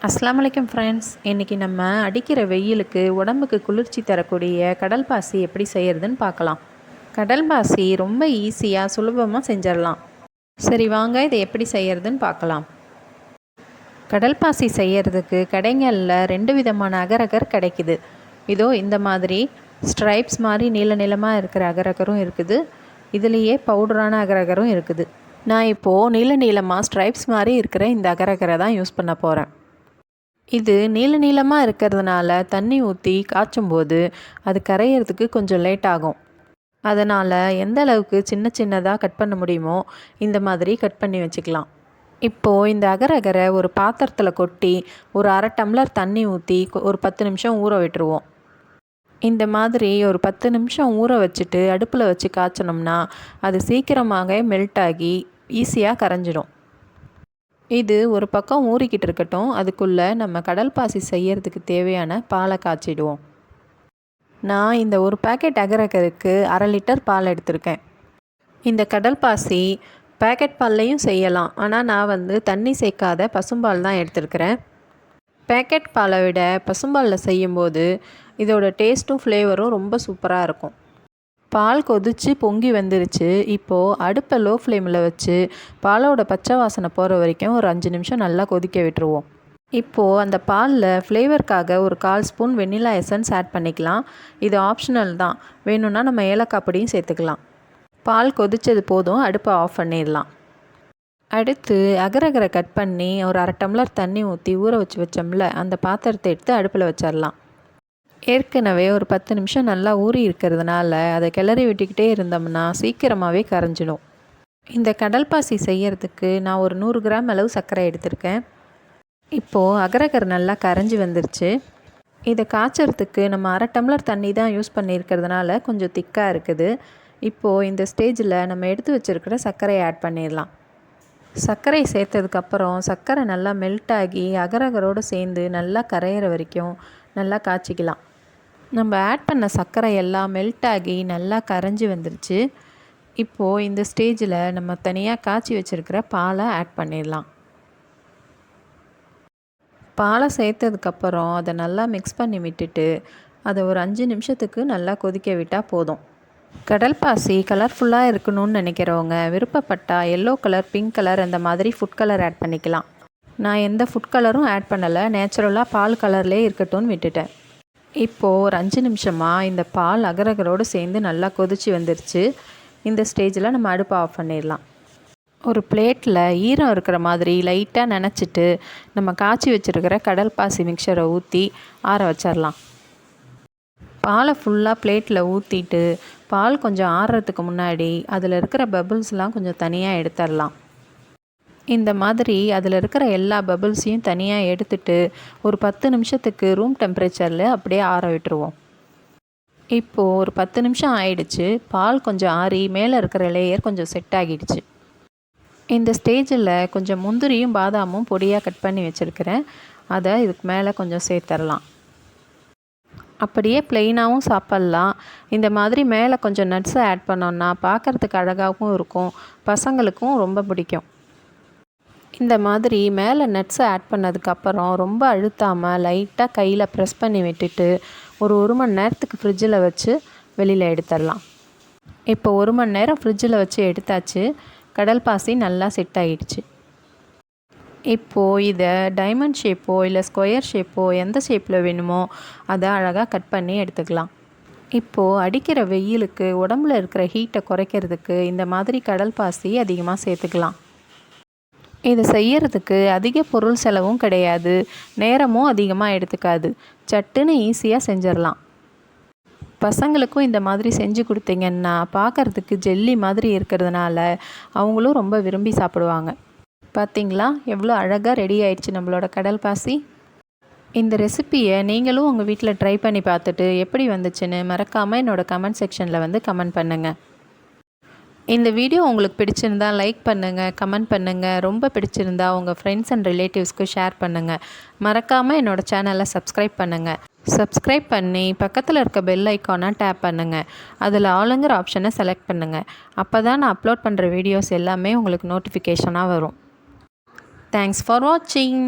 அஸ்ஸலாமு அலைக்கும் ஃப்ரெண்ட்ஸ். இன்றைக்கி நம்ம அடிக்கிற வெயிலுக்கு உடம்புக்கு குளிர்ச்சி தரக்கூடிய கடல் பாசி எப்படி செய்கிறதுன்னு பார்க்கலாம். கடல் பாசி ரொம்ப ஈஸியாக சுலபமாக செஞ்சிடலாம். சரி வாங்க இதை எப்படி செய்கிறதுன்னு பார்க்கலாம். கடல் பாசி செய்கிறதுக்கு கடைகளில் 2 விதமான அகரகர் கிடைக்குது. இதோ இந்த மாதிரி ஸ்ட்ரைப்ஸ் மாதிரி நீளமாக இருக்கிற அகரகரும் இருக்குது. இதுலேயே பவுடரான அகரகரும் இருக்குது. நான் இப்போது நீளமாக ஸ்ட்ரைப்ஸ் மாதிரி இருக்கிற இந்த அகரகரை தான் யூஸ் பண்ண போகிறேன். இது நீளமாக இருக்கிறதுனால தண்ணி ஊற்றி காய்ச்சும்போது அது கரையிறதுக்கு கொஞ்சம் லேட் ஆகும். அதனால் எந்த அளவுக்கு சின்னதாக கட் பண்ண முடியுமோ இந்த மாதிரி கட் பண்ணி வச்சுக்கலாம். இப்போது இந்த அகரகரை ஒரு பாத்திரத்தில் கொட்டி ஒரு 1/2 டம்ளர் தண்ணி ஊற்றி ஒரு 10 நிமிஷம் ஊற விட்டுருவோம். இந்த மாதிரி ஒரு 10 நிமிஷம் ஊற வச்சுட்டு அடுப்பில் வச்சு காய்ச்சனோம்னா அது சீக்கிரமாக மெல்ட் ஆகி ஈஸியாக கரைஞ்சிடும். இது ஒரு பக்கம் ஊறிக்கிட்டு இருக்கட்டும். அதுக்குள்ளே நம்ம கடல் பாசி செய்யறதுக்கு தேவையான பாலை காய்ச்சிடுவோம். நான் இந்த ஒரு பேக்கெட் அகரகருக்கு 1/2 லிட்டர் பால் எடுத்திருக்கேன். இந்த கடல் பாசி பேக்கெட் பால்லையும் செய்யலாம். ஆனால் நான் தண்ணி சேர்க்காத பசும்பால் தான் எடுத்துருக்கிறேன். பேக்கெட் பாலை விட பசும்பாலில் செய்யும்போது இதோட டேஸ்ட்டும் ஃப்ளேவரும் ரொம்ப சூப்பராக இருக்கும். பால் கொதித்து பொங்கி வந்துருச்சு. இப்போது அடுப்பை லோ ஃப்ளேமில் வச்சு பாலோட பச்சை வாசனை போகிற வரைக்கும் ஒரு 5 நிமிஷம் நல்லா கொதிக்க விட்டுருவோம். இப்போது அந்த பாலில் ஃப்ளேவருக்காக ஒரு 1/4 ஸ்பூன் வெண்ணிலா எசன்ஸ் ஆட் பண்ணிக்கலாம். இது ஆப்ஷனல் தான். வேணும்னா நம்ம ஏலக்காய் பொடியும் சேர்த்துக்கலாம். பால் கொதித்தது போதும், அடுப்பை ஆஃப் பண்ணிடலாம். அடுத்து அகரகரை கட் பண்ணி ஒரு 1/2 டம்ளர் தண்ணி ஊற்றி ஊற வச்சோம்ல அந்த பாத்திரத்தை எடுத்து அடுப்பில் வச்சிடலாம். ஏற்கனவே ஒரு 10 நிமிஷம் நல்லா ஊறி இருக்கிறதுனால அதை கிளறி விட்டுக்கிட்டே இருந்தோம்னா சீக்கிரமாகவே கரைஞ்சிடும். இந்த கடல் பாசி செய்கிறதுக்கு நான் ஒரு 100 கிராம் அளவு சர்க்கரை எடுத்திருக்கேன். இப்போது அகரகர் நல்லா கரைஞ்சி வந்துருச்சு. இதை காய்ச்சறதுக்கு நம்ம 1/2 டம்ளர் தண்ணி தான் யூஸ் பண்ணியிருக்கிறதுனால கொஞ்சம் திக்காக இருக்குது. இப்போது இந்த ஸ்டேஜில் நம்ம எடுத்து வச்சுருக்கிற சர்க்கரையை ஆட் பண்ணிடலாம். சர்க்கரை சேர்த்ததுக்கப்புறம் சர்க்கரை நல்லா மெல்ட் ஆகி அகரகரோடு சேர்ந்து நல்லா கரையிற வரைக்கும் நல்லா காய்ச்சிக்கலாம். நம்ம ஆட் பண்ண சர்க்கரை எல்லாம் மெல்ட் ஆகி நல்லா கரைஞ்சி வந்துருச்சு. இப்போது இந்த ஸ்டேஜில் நம்ம தனியாக காய்ச்சி வச்சுருக்கிற பாலை ஆட் பண்ணிடலாம். பாலை சேர்த்ததுக்கப்புறம் அதை நல்லா மிக்ஸ் பண்ணி விட்டுட்டு அதை ஒரு 5 நிமிஷத்துக்கு நல்லா கொதிக்க விட்டால் போதும். கடல் பாசி கலர்ஃபுல்லாக இருக்கணும்னு நினைக்கிறவங்க விருப்பப்பட்டால் எல்லோ கலர், பிங்க் கலர் அந்த மாதிரி ஃபுட் கலர் ஆட் பண்ணிக்கலாம். நான் எந்த ஃபுட் கலரும் ஆட் பண்ணலை. நேச்சுரலாக பால் கலர்லேயே இருக்கட்டும்னு விட்டுட்டேன். இப்போது ஒரு 5 நிமிஷமாக இந்த பால் அகரகரோடு சேர்ந்து நல்லா கொதிச்சு வந்துருச்சு. இந்த ஸ்டேஜில் நம்ம அடுப்பை ஆஃப் பண்ணிடலாம். ஒரு பிளேட்டில் ஈரம் இருக்கிற மாதிரி லைட்டாக நனைச்சிட்டு நம்ம காய்ச்சி வச்சுருக்கிற கடல் பாசி மிக்சரை ஊற்றி ஆற வச்சிடலாம். பாலை ஃபுல்லாக பிளேட்டில் ஊற்றிட்டு பால் கொஞ்சம் ஆறுறதுக்கு முன்னாடி அதில் இருக்கிற பபிள்ஸ்லாம் கொஞ்சம் தனியாக எடுத்துடலாம். இந்த மாதிரி அதில் இருக்கிற எல்லா பபிள்ஸையும் தனியாக எடுத்துட்டு ஒரு 10 நிமிஷத்துக்கு ரூம் டெம்பரேச்சரில் அப்படியே ஆற விட்டுருவோம். இப்போது ஒரு 10 நிமிஷம் ஆயிடுச்சு. பால் கொஞ்சம் ஆறி மேலே இருக்கிற லேயர் கொஞ்சம் செட் ஆகிடுச்சு. இந்த ஸ்டேஜில் கொஞ்சம் முந்திரியும் பாதாமும் பொடியாக கட் பண்ணி வச்சுருக்கிறேன். அதை இதுக்கு மேலே கொஞ்சம் சேர்த்துடலாம். அப்படியே ப்ளெயினாகவும் சாப்பிட்லாம். இந்த மாதிரி மேலே கொஞ்சம் நட்ஸை ஆட் பண்ணோன்னா பார்க்குறதுக்கு அழகாகவும் இருக்கும், பசங்களுக்கும் ரொம்ப பிடிக்கும். இந்த மாதிரி மேலே நட்ஸை ஆட் பண்ணதுக்கப்புறம் ரொம்ப அழுத்தாமல் லைட்டாக கையில் ப்ரெஸ் பண்ணி விட்டுட்டு ஒரு 1 மணி நேரத்துக்கு ஃப்ரிட்ஜில் வச்சு வெளியில் எடுத்துடலாம். இப்போ 1 மணி நேரம் ஃப்ரிட்ஜில் வச்சு எடுத்தாச்சு. கடல் பாசி நல்லா செட் ஆகிடுச்சு. இப்போது இதை டைமண்ட் ஷேப்போ இல்லை ஸ்கொயர் ஷேப்போ எந்த ஷேப்பில் வேணுமோ அதை அழகாக கட் பண்ணி எடுத்துக்கலாம். இப்போது அடிக்கிற வெயிலுக்கு உடம்புல இருக்கிற ஹீட்டை குறைக்கிறதுக்கு இந்த மாதிரி கடல் பாசி அதிகமாக சேர்த்துக்கலாம். இதை செய்யறதுக்கு அதிக பொருள் செலவும் கிடையாது, நேரமும் அதிகமாக எடுத்துக்காது. சட்டுன்னு ஈஸியாக செஞ்சிடலாம். பசங்களுக்கும் இந்த மாதிரி செஞ்சு கொடுத்தீங்கன்னா பார்க்குறதுக்கு ஜெல்லி மாதிரி இருக்கிறதுனால அவங்களும் ரொம்ப விரும்பி சாப்பிடுவாங்க. பார்த்திங்களா எவ்வளோ அழகாக ரெடி ஆயிடுச்சு நம்மளோட கடல் பாசி. இந்த ரெசிப்பியை நீங்களும் உங்கள் வீட்டில் ட்ரை பண்ணி பார்த்துட்டு எப்படி வந்துச்சுன்னு மறக்காமல் என்னோடய கமெண்ட் செக்ஷனில் கமெண்ட் பண்ணுங்கள். இந்த வீடியோ உங்களுக்கு பிடிச்சிருந்தா லைக் பண்ணுங்கள், கமெண்ட் பண்ணுங்கள். ரொம்ப பிடிச்சிருந்தா உங்கள் ஃப்ரெண்ட்ஸ் அண்ட் ரிலேட்டிவ்ஸ்க்கு ஷேர் பண்ணுங்கள். மறக்காமல் என்னோடய சேனலை சப்ஸ்கிரைப் பண்ணுங்கள். சப்ஸ்கிரைப் பண்ணி பக்கத்தில் இருக்க பெல் ஐக்கானை டேப் பண்ணுங்கள். அதில் ஆளுங்கிற ஆப்ஷனை செலக்ட் பண்ணுங்கள். அப்போ தான் நான் அப்லோட் பண்ணுற வீடியோஸ் எல்லாமே உங்களுக்கு நோட்டிஃபிகேஷனாக வரும். தேங்க்ஸ் ஃபார் வாட்சிங்.